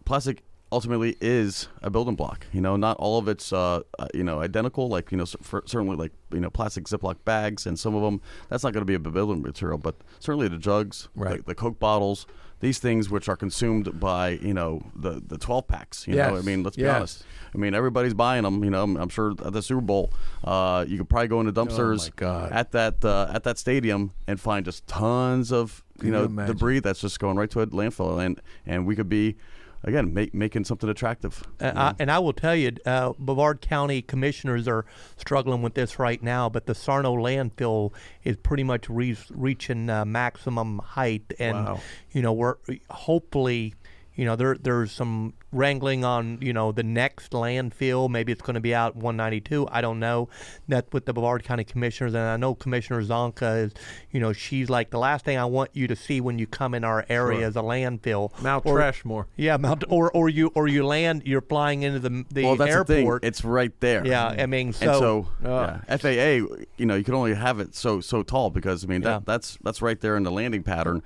plastic ultimately is a building block. Not all of it's identical. Like certainly like plastic Ziploc bags, and some of them that's not going to be a building material. But certainly the jugs, right. the Coke bottles, these things which are consumed by the 12 packs. Yes. I mean, let's be honest. I mean, everybody's buying them. I'm sure at the Super Bowl, you could probably go into dumpsters at that stadium and find just tons of debris that's just going right to a landfill, and we could be, again, making something attractive. And I will tell you, Brevard County commissioners are struggling with this right now, but the Sarno landfill is pretty much reaching maximum height. And, we're hopefully, there's some wrangling on, the next landfill. Maybe it's going to be out 192. I don't know. That's with the Brevard County commissioners. And I know Commissioner Zonka is, she's like, the last thing I want you to see when you come in our area is a landfill. Mount Trashmore. Yeah, or you land, you're flying into the well, that's airport. The thing. It's right there. Yeah, I mean, so FAA, you can only have it so tall because that's right there in the landing pattern.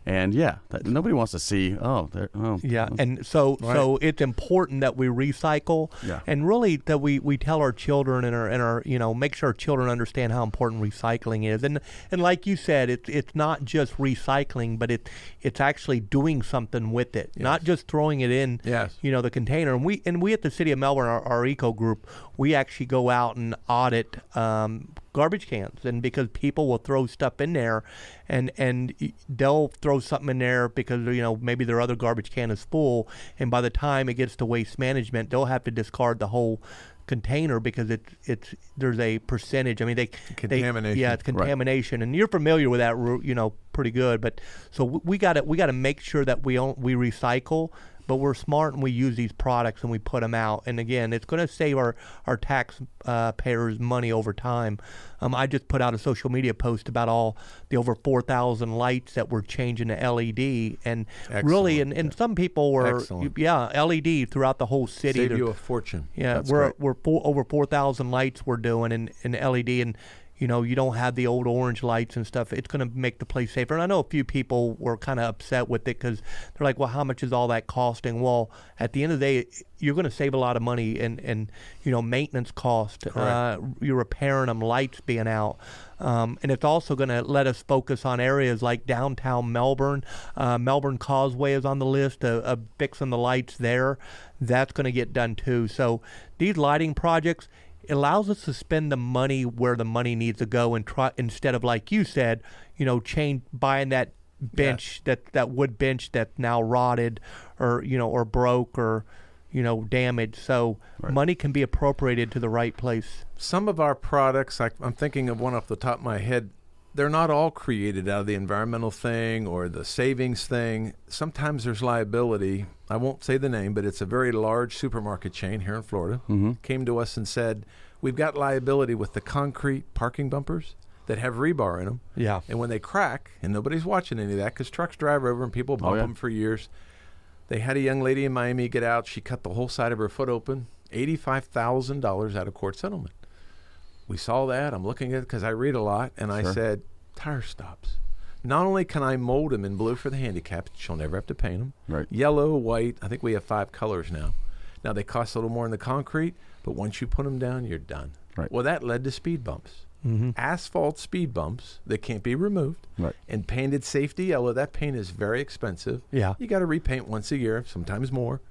And nobody wants to see. And so it's important that we recycle, and really that we tell our children and our make sure our children understand how important recycling is. And like you said, it's not just recycling, but it's actually doing something with it, not just throwing it in, the container. And we at the City of Melbourne, our eco group, we actually go out and audit garbage cans, and because people will throw stuff in there, and they'll throw something in there because maybe their other garbage can is full, and by the time it gets to waste management, they'll have to discard the whole container because there's a percentage. I mean, contamination. It's contamination, and you're familiar with that, pretty good. But so we got to make sure that we recycle. But we're smart and we use these products and we put them out. And again, it's going to save our tax payers money over time. I just put out a social media post about all the over 4,000 lights that we're changing to LED. And really, and some people were, LED throughout the whole city. Save you a fortune. Yeah, we're over 4,000 lights we're doing in LED. And you don't have the old orange lights and stuff. It's going to make the place safer. And I know a few people were kind of upset with it because they're like, well, how much is all that costing? Well, at the end of the day, you're going to save a lot of money and maintenance cost. You're repairing them, lights being out. And it's also going to let us focus on areas like downtown Melbourne. Melbourne Causeway is on the list of fixing the lights there. That's going to get done too. So these lighting projects, it allows us to spend the money where the money needs to go and try, instead of, like you said, buying that bench, that wood bench that's now rotted or broke or damaged. So money can be appropriated to the right place. Some of our products, I'm thinking of one off the top of my head, they're not all created out of the environmental thing or the savings thing. Sometimes there's liability. I won't say the name, but it's a very large supermarket chain here in Florida. Came to us and said, we've got liability with the concrete parking bumpers that have rebar in them. Yeah. And when they crack, and nobody's watching any of that because trucks drive over and people bump them for years. They had a young lady in Miami get out. She cut the whole side of her foot open, $85,000 out of court settlement. We saw that. I'm looking at it because I read a lot, and I said, tire stops. Not only can I mold them in blue for the handicapped, she'll never have to paint them. Right. Yellow, white. I think we have 5 colors now. Now, they cost a little more in the concrete, but once you put them down, you're done. Right. Well, that led to speed bumps. Asphalt speed bumps that can't be removed. Right. And painted safety yellow. That paint is very expensive. Yeah. You got to repaint once a year, sometimes more.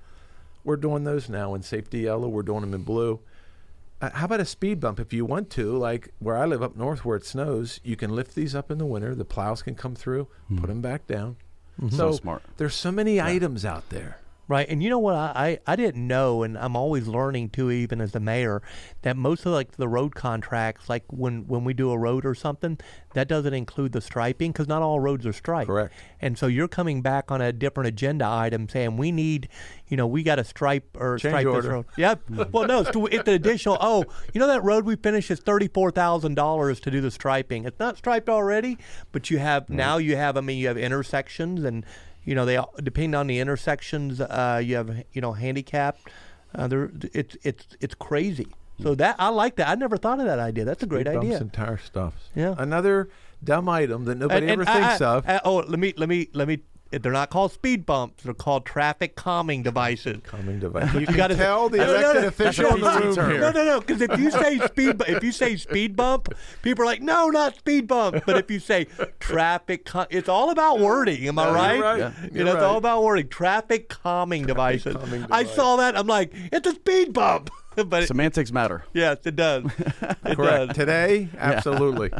We're doing those now in safety yellow. We're doing them in blue. How about a speed bump if you want to? Like where I live up north where it snows, you can lift these up in the winter. The plows can come through, put them back down. So smart. There's so many items out there. Right. And you know what I didn't know, and I'm always learning too, even as the mayor, that most of the road contracts, like when we do a road or something, that doesn't include the striping because not all roads are striped. Correct. And so you're coming back on a different agenda item saying we need, we got to stripe or Change stripe order. this road. Yep. Well, no, it's an additional, that road we finished is $34,000 to do the striping. It's not striped already, but you have, now you have intersections and, they depending on the intersections, you have handicap. It's crazy. So that I like that. I never thought of that idea. That's a great Speed idea. Bumps and tire stuffs. Yeah. Another dumb item that nobody ever thinks of. Let me they're not called speed bumps. They're called traffic calming devices. Calming device. You gotta can tell the elected official in the room here. No. Because if you say speed bump, people are like, no, not speed bump. But if you say it's all about wording. Am I right? You're right. Yeah. It's all about wording. Traffic calming devices. I saw that. I'm like, it's a speed bump. But Semantics matter. yes, it does. It Correct. does. Today, absolutely.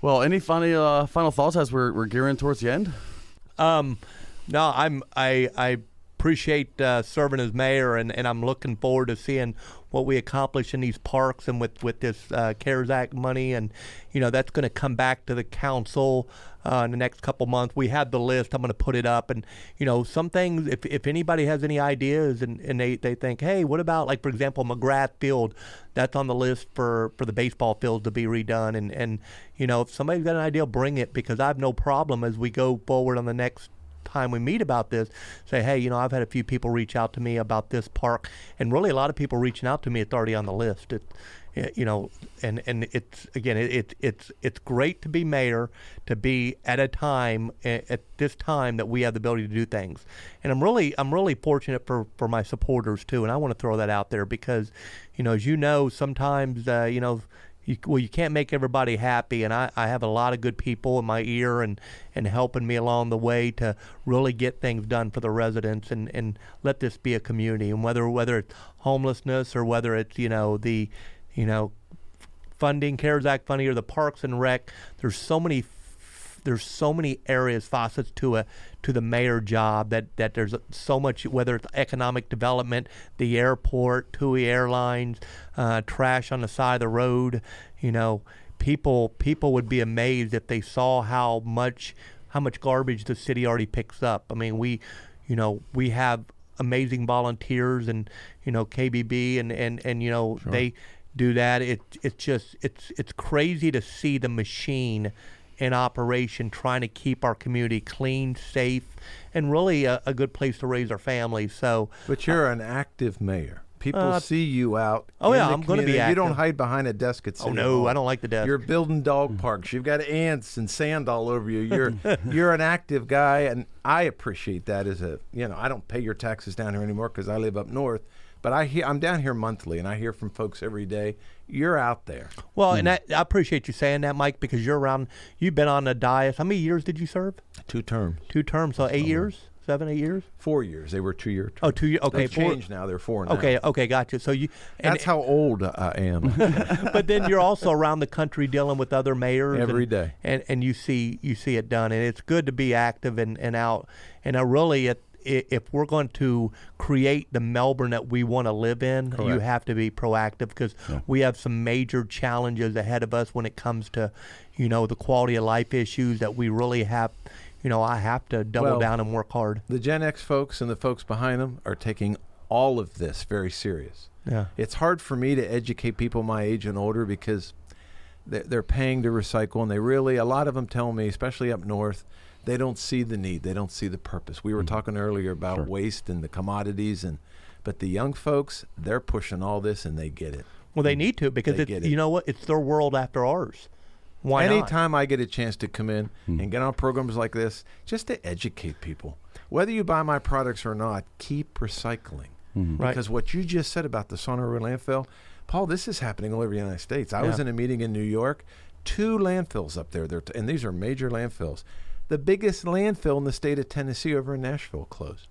Well, any final thoughts as we're gearing towards the end? No, I appreciate serving as mayor, and I'm looking forward to seeing what we accomplish in these parks and with this CARES Act money, and that's going to come back to the council in the next couple months. We have the list. I'm going to put it up, and some things. If anybody has any ideas and they think, hey, what about, like, for example, McGrath Field? That's on the list for the baseball field to be redone, and if somebody's got an idea, bring it, because I have no problem as we go forward on the next time we meet about this, say, hey, I've had a few people reach out to me about this park, and really a lot of people reaching out to me, it's already on the list. And it's, again, it's great to be mayor, to be at this time that we have the ability to do things. And I'm really fortunate for my supporters too, and I want to throw that out there because, as sometimes, you can't make everybody happy, and I have a lot of good people in my ear and helping me along the way to really get things done for the residents and let this be a community. And whether it's homelessness or whether it's the funding, CARES Act funding, or the Parks and Rec, there's so many areas, facets to the mayor job that there's so much, whether it's economic development, the airport, TUI Airlines, trash on the side of the road. People would be amazed if they saw how much garbage the city already picks up. I mean, we have amazing volunteers and KBB and Sure. They do that. It's crazy to see the machine in operation, trying to keep our community clean, safe, and really a good place to raise our families. So, But you're an active mayor. People see you out. Oh, in yeah, the I'm going to be community. active. You don't hide behind a desk at City oh no, Hall. I don't like the desk. You're building dog parks. You've got ants and sand all over you. You're an active guy, and I appreciate that. I don't pay your taxes down here anymore because I live up north. But I'm down here monthly, and I hear from folks every day. You're out there. Well, and I appreciate you saying that, Mike, because you're around. You've been on the dais. How many years did you serve? 2 terms. 2 terms, so 8 years, 7, 8 years. 4 years. They were 2-year terms. Oh, 2 years. Okay, They've changed now. They're 4 now. Okay, gotcha. So That's how old I am. But then you're also around the country dealing with other mayors Every day. and you see it done, and it's good to be active and out. And if we're going to create the Melbourne that we want to live in, Correct. you have to be proactive because we have some major challenges ahead of us when it comes to, the quality of life issues that we really have. I have to double down and work hard. The Gen X folks and the folks behind them are taking all of this very serious. Yeah. It's hard for me to educate people my age and older because they're paying to recycle, and a lot of them tell me, especially up north, they don't see the need. They don't see the purpose. We were talking earlier about waste and the commodities, but the young folks, they're pushing all this, and they get it. Well, they need to because you know what? It's their world after ours. Why not? Anytime I get a chance to come in and get on programs like this, just to educate people, whether you buy my products or not, keep recycling. Right. Because what you just said about the Sonora landfill, Paul, this is happening all over the United States. I was in a meeting in New York, 2 landfills up there, and these are major landfills. The biggest landfill in the state of Tennessee over in Nashville closed.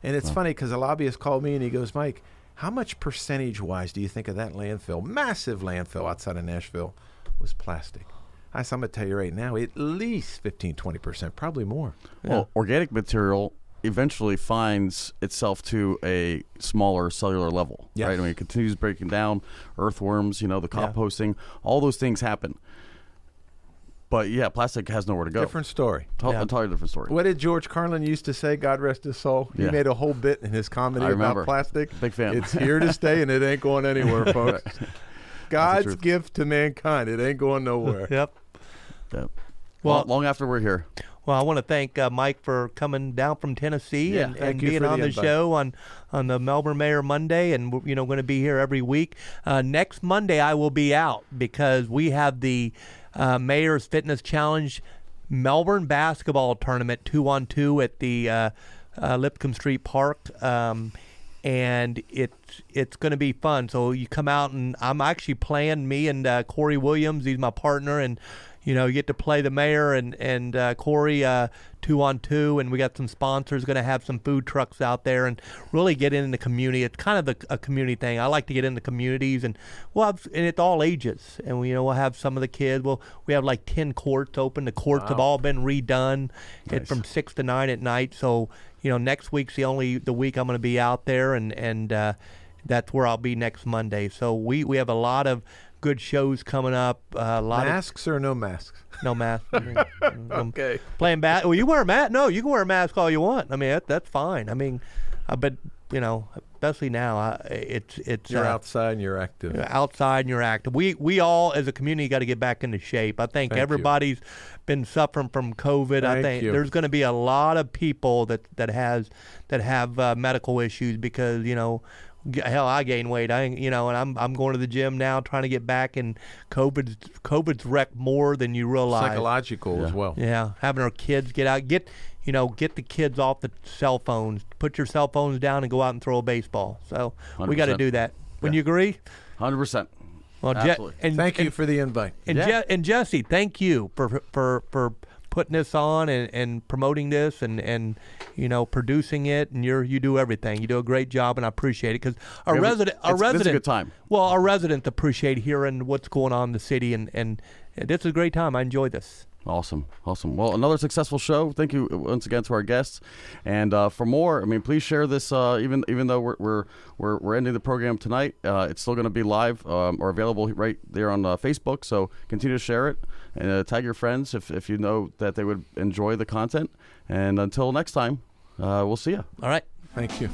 And it's funny because a lobbyist called me and he goes, Mike, how much percentage-wise do you think of that landfill, massive landfill outside of Nashville, was plastic? I'm going to tell you right now, at least 15, 20%, probably more. Well, organic material eventually finds itself to a smaller cellular level, Yes. right? I mean, it continues breaking down, earthworms, the composting, all those things happen. But yeah, plastic has nowhere to go. Different story. Entirely different story. What did George Carlin used to say, God rest his soul? He Yeah. made a whole bit in his comedy I remember. about plastic. Big fan. It's here to stay, and it ain't going anywhere, folks. God's truth. gift to mankind. It ain't going nowhere. Yep. Yeah. Well- long after we're here. Well, I want to thank Mike for coming down from Tennessee Yeah, and thank you being for on the the invite. show on the Melbourne Mayor Monday, and we're going to be here every week. Next Monday I will be out because we have the Mayor's Fitness Challenge Melbourne basketball tournament 2-on-2 at the Lipscomb Street Park. And it's going to be fun. So you come out, and I'm actually playing, me and Corey Williams. He's my partner, and you get to play the mayor and Corey 2-on-2, and we got some sponsors going to have some food trucks out there and really get in the community. It's kind of a community thing. I like to get in the communities, and and it's all ages. And we'll have some of the kids. We have like 10 courts open. The courts have all been redone. Nice. It's from 6 to 9 at night. So next week's the week I'm going to be out there, and that's where I'll be next Monday. So we have a lot of good shows coming up. Masks or no masks? No masks. Okay. Playing bat. Well, you wear a mask. No, you can wear a mask all you want. I mean, that's fine. I mean, but especially now, it's You're outside and you're active. outside and you're active. We all as a community got to get back into shape. I think Thank you. everybody's been suffering from COVID. I Thank think you. there's going to be a lot of people that have medical issues because hell, I gained weight. And I'm going to the gym now, trying to get back. And COVID's wrecked more than you realize. Psychological as well. Yeah, having our kids get out, get the kids off the cell phones. Put your cell phones down and go out and throw a baseball. So we got to 100%. do that. Wouldn't you agree? 100%. Well, Absolutely. Thank you for the invite. And Jesse, thank you for putting this on and promoting this and producing it, and you do everything. You do a great job, and I appreciate it because It's a good time. Well, our residents appreciate hearing what's going on in the city, and this is a great time. I enjoy this. Awesome. Well, another successful show. Thank you once again to our guests. And for more, please share this. Even though we're ending the program tonight, it's still going to be live or available right there on Facebook. So continue to share it and tag your friends if you know that they would enjoy the content. And until next time, we'll see you. All right. Thank you.